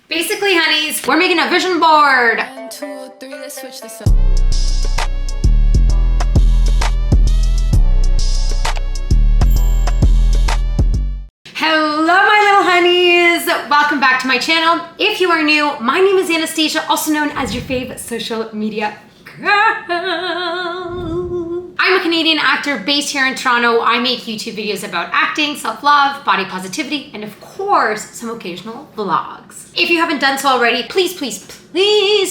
Basically, honeys, we're making a vision board. 1, 2, 3, let's switch this up. Hello, my little honeys. Welcome back to my channel. If you are new, my name is Anastasia, also known as your fave social media girl. I'm a Canadian actor based here in Toronto. I make YouTube videos about acting, self-love, body positivity, and of course, some occasional vlogs. If you haven't done so already, please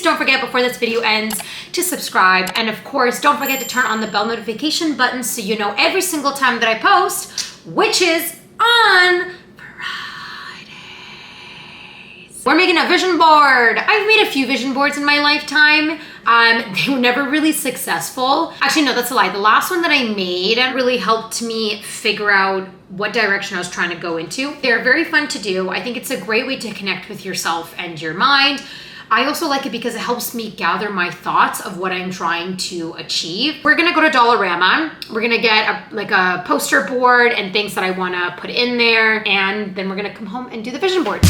don't forget before this video ends to subscribe. And of course, don't forget to turn on the bell notification button so you know every single time that I post, which is on Fridays. We're making a vision board. I've made a few vision boards in my lifetime. They were never really successful. Actually, no, that's a lie. The last one that I made really helped me figure out what direction I was trying to go into. They're very fun to do. I think it's a great way to connect with yourself and your mind. I also like it because it helps me gather my thoughts of what I'm trying to achieve. We're gonna go to Dollarama. We're gonna get a poster board and things that I wanna put in there. And then we're gonna come home and do the vision board.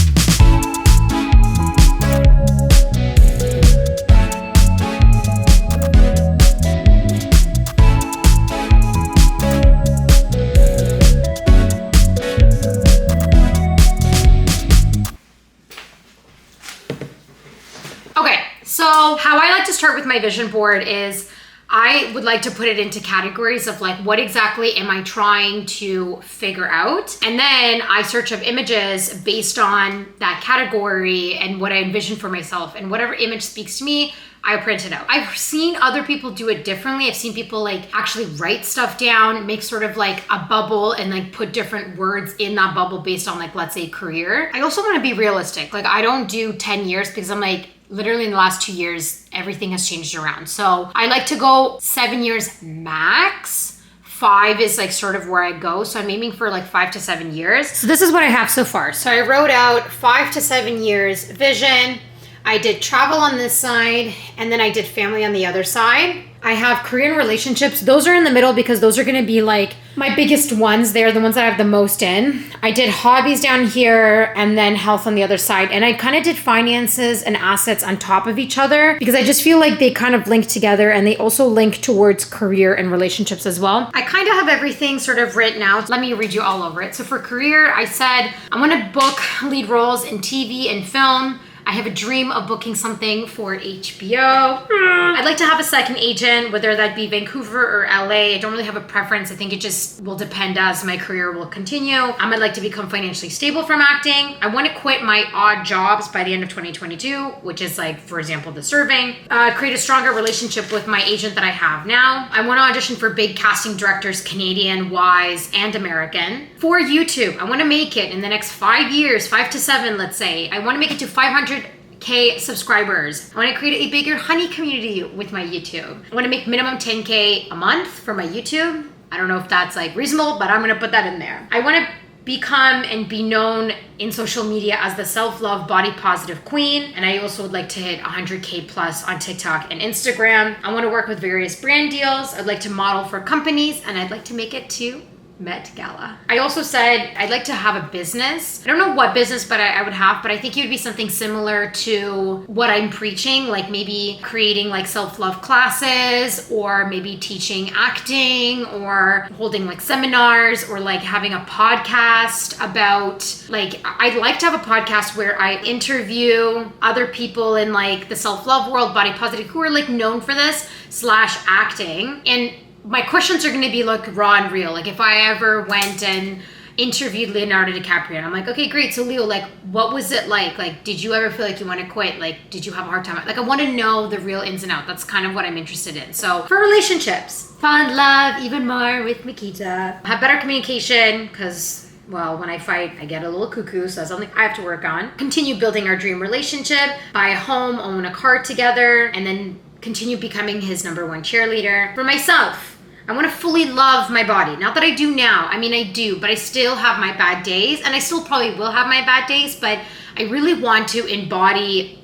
So how I like to start with my vision board is I would like to put it into categories of like, what exactly am I trying to figure out? And then I search up images based on that category and what I envision for myself, and whatever image speaks to me, I print it out. I've seen other people do it differently. I've seen people like actually write stuff down, make sort of like a bubble and like put different words in that bubble based on like, let's say career. I also want to be realistic. Like I don't do 10 years because I'm like, literally in the last 2 years, everything has changed around. So I like to go 7 years max. 5 is like sort of where I go. So I'm aiming for like 5 to 7 years. So this is what I have so far. So I wrote out 5 to 7 years vision. I did travel on this side, and then I did family on the other side. I have career and relationships. Those are in the middle because those are gonna be like my biggest ones. They're the ones that I have the most in. I did hobbies down here and then health on the other side. And I kind of did finances and assets on top of each other because I just feel like they kind of link together, and they also link towards career and relationships as well. I kind of have everything sort of written out. Let me read you all over it. So for career, I said I want to book lead roles in TV and film. I have a dream of booking something for HBO. I'd like to have a second agent, whether that be Vancouver or LA. I don't really have a preference. I think it just will depend as my career will continue. I'd like to become financially stable from acting. I want to quit my odd jobs by the end of 2022, which is like, for example, the serving. Create a stronger relationship with my agent that I have now. I want to audition for big casting directors, Canadian, wise, and American. For YouTube, I want to make it in the next 5 years, 5 to 7, let's say. I want to make it to 500K subscribers. I want to create a bigger honey community with my YouTube. I want to make minimum 10K a month for my YouTube. I don't know if that's like reasonable, but I'm going to put that in there. I want to become and be known in social media as the self-love body positive queen. And I also would like to hit 100K plus on TikTok and Instagram. I want to work with various brand deals. I'd like to model for companies, and I'd like to make it to Met Gala. I also said I'd like to have a business. I don't know what business but I would have, but I think it would be something similar to what I'm preaching, like maybe creating like self-love classes, or maybe teaching acting, or holding like seminars, or like having a podcast about like, I'd like to have a podcast where I interview other people in like the self-love world, body positive, who are like known for this / acting. And my questions are going to be like raw and real. Like if I ever went and interviewed Leonardo DiCaprio, and I'm like, okay, great. So Leo, like, what was it like? Like, did you ever feel like you want to quit? Like, did you have a hard time? Like, I want to know the real ins and outs. That's kind of what I'm interested in. So for relationships, fall in love even more with Makita. Have better communication because, well, when I fight, I get a little cuckoo, so that's something I have to work on. Continue building our dream relationship, buy a home, own a car together, and then continue becoming his #1 cheerleader. For myself, I want to fully love my body. Not that I do now. I mean, I do, but I still have my bad days, and I still probably will have my bad days, but I really want to embody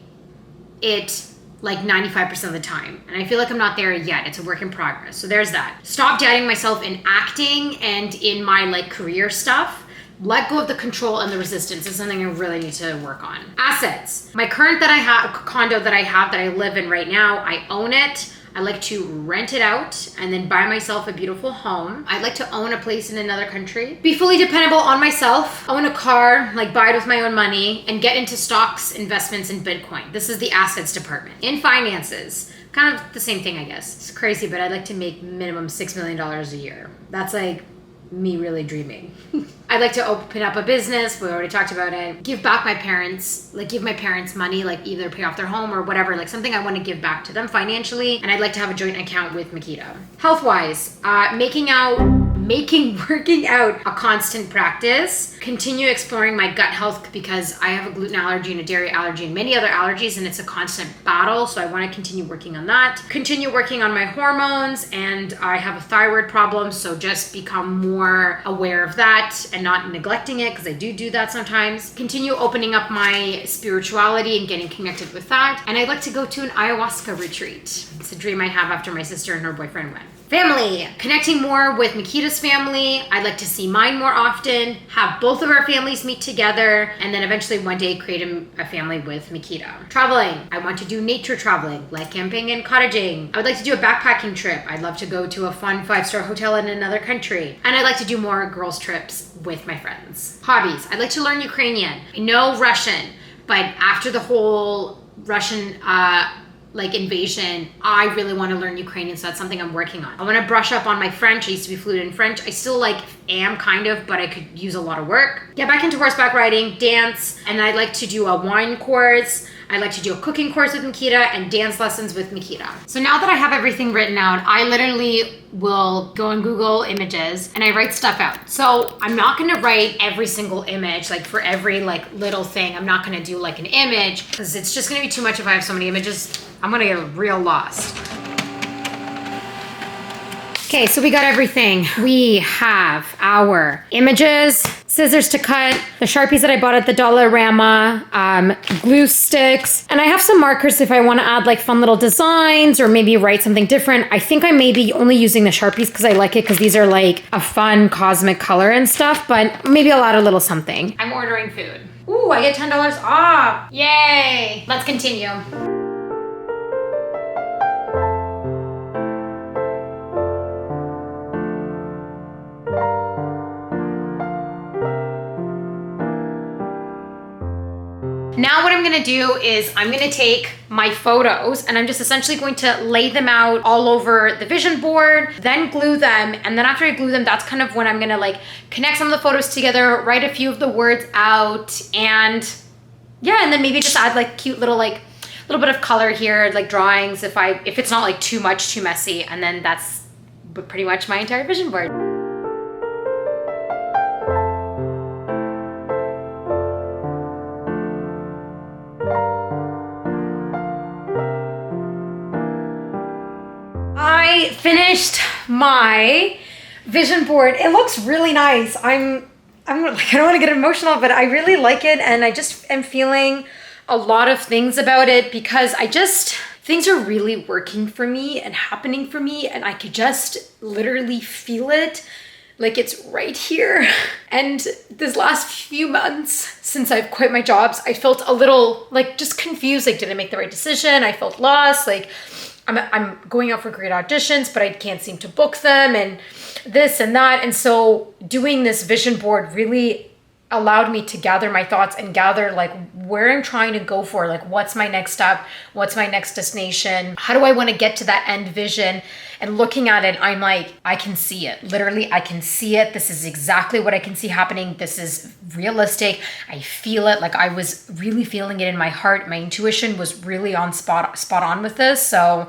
it like 95% of the time. And I feel like I'm not there yet. It's a work in progress. So there's that. Stop doubting myself in acting and in my like career stuff. let go of the control and the resistance is something I really need to work on. Assets. My current condo that I have that I live in right now, I own it. I like to rent it out and then buy myself a beautiful home. I'd like to own a place in another country, be fully dependable on myself, own a car, like buy it with my own money, and get into stocks, investments, and Bitcoin. This is the assets department. In finances, kind of the same thing, I guess. It's crazy, but I'd like to make minimum $6 million a year. That's like me really dreaming. I'd like to open up a business. We already talked about it. Give back my parents, like give my parents money, like either pay off their home or whatever, like something I want to give back to them financially. And I'd like to have a joint account with Makita. Health-wise, making working out a constant practice, continue exploring my gut health because I have a gluten allergy and a dairy allergy and many other allergies, and it's a constant battle. So I want to continue working on that. Continue working on my hormones, and I have a thyroid problem. So just become more aware of that and not neglecting it because I do that sometimes. Continue opening up my spirituality and getting connected with that. And I'd like to go to an ayahuasca retreat. It's a dream I have after my sister and her boyfriend went. Family, connecting more with Makita's family. I'd like to see mine more often, have both of our families meet together, and then eventually one day create a family with Makita. Traveling, I want to do nature traveling, like camping and cottaging. I would like to do a backpacking trip. I'd love to go to a fun 5-star hotel in another country. And I'd like to do more girls' trips with my friends. Hobbies, I'd like to learn Ukrainian. I know Russian, but after the whole Russian invasion, I really want to learn Ukrainian, so that's something I'm working on. I want to brush up on my French. I used to be fluent in French. I still am kind of, but I could use a lot of work. Get back into horseback riding, dance, and I'd like to do a wine course. I'd like to do a cooking course with Makita and dance lessons with Makita. So now that I have everything written out, I literally will go on Google Images and I write stuff out. So I'm not gonna write every single image, like for every little thing. I'm not gonna do an image because it's just gonna be too much if I have so many images. I'm gonna get real lost. Okay, so we got everything. We have our images, scissors to cut, the Sharpies that I bought at the Dollarama, glue sticks, and I have some markers if I want to add fun little designs or maybe write something different. I think I may be only using the Sharpies because I like it because these are a fun cosmic color and stuff, but maybe I'll add a little something. I'm ordering food. Ooh, I get $10 off. Yay! Let's continue. Now what I'm gonna do is I'm gonna take my photos and I'm just essentially going to lay them out all over the vision board, then glue them. And then after I glue them, that's kind of when I'm gonna connect some of the photos together, write a few of the words out, and yeah, and then maybe just add cute little little bit of color here, drawings if it's not too much, too messy. And then that's pretty much my entire vision board. I finished my vision board. It looks really nice. I don't want to get emotional, but I really like it, and I just am feeling a lot of things about it because things are really working for me and happening for me, and I could just literally feel it. It's right here. And this last few months since I've quit my jobs, I felt a little just confused. Did I make the right decision? I felt lost. I'm going out for great auditions, but I can't seem to book them and this and that. And so doing this vision board really allowed me to gather my thoughts and gather where I'm trying to go for, what's my next step, what's my next destination, how do I want to get to that end vision. And looking at it, I'm I can see it. Literally, I can see it. This is exactly what I can see happening. This is realistic. I feel it. I was really feeling it in my heart. My intuition was really spot on with this. So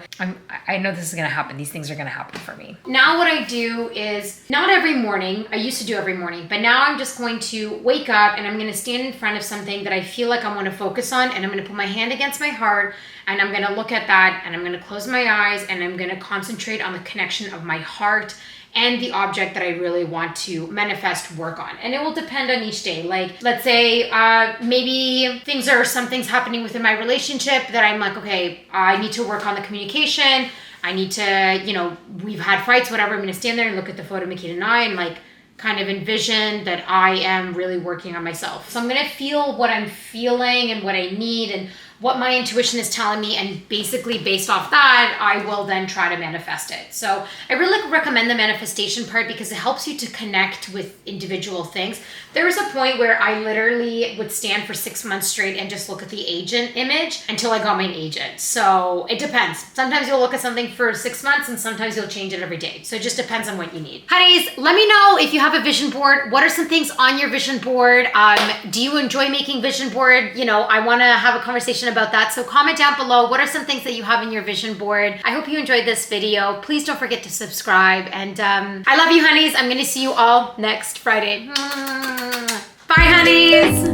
I know this is gonna happen. These things are gonna happen for me. Now what I do is, not every morning, I used to do every morning, but now I'm just going to wake up and I'm gonna stand in front of something that I feel I want to focus on, and I'm gonna put my hand against my heart, and I'm gonna look at that, and I'm gonna close my eyes, and I'm gonna concentrate on the connection of my heart and the object that I really want to manifest work on. And it will depend on each day. Let's say maybe some things happening within my relationship that I'm okay, I need to work on the communication. I need to, we've had fights, whatever. I'm gonna stand there and look at the photo of Makita and I and kind of envision that I am really working on myself. So I'm gonna feel what I'm feeling and what I need and what my intuition is telling me, and basically based off that, I will then try to manifest it. So I really recommend the manifestation part because it helps you to connect with individual things. There was a point where I literally would stand for 6 months straight and just look at the agent image until I got my agent. So it depends. Sometimes you'll look at something for 6 months and sometimes you'll change it every day. So it just depends on what you need. Honeys, let me know if you have a vision board. What are some things on your vision board? Do you enjoy making vision board? You know, I want to have a conversation about that. So comment down below. What are some things that you have in your vision board? I hope you enjoyed this video. Please don't forget to subscribe. And I love you, honeys. I'm going to see you all next Friday. Bye, honeys.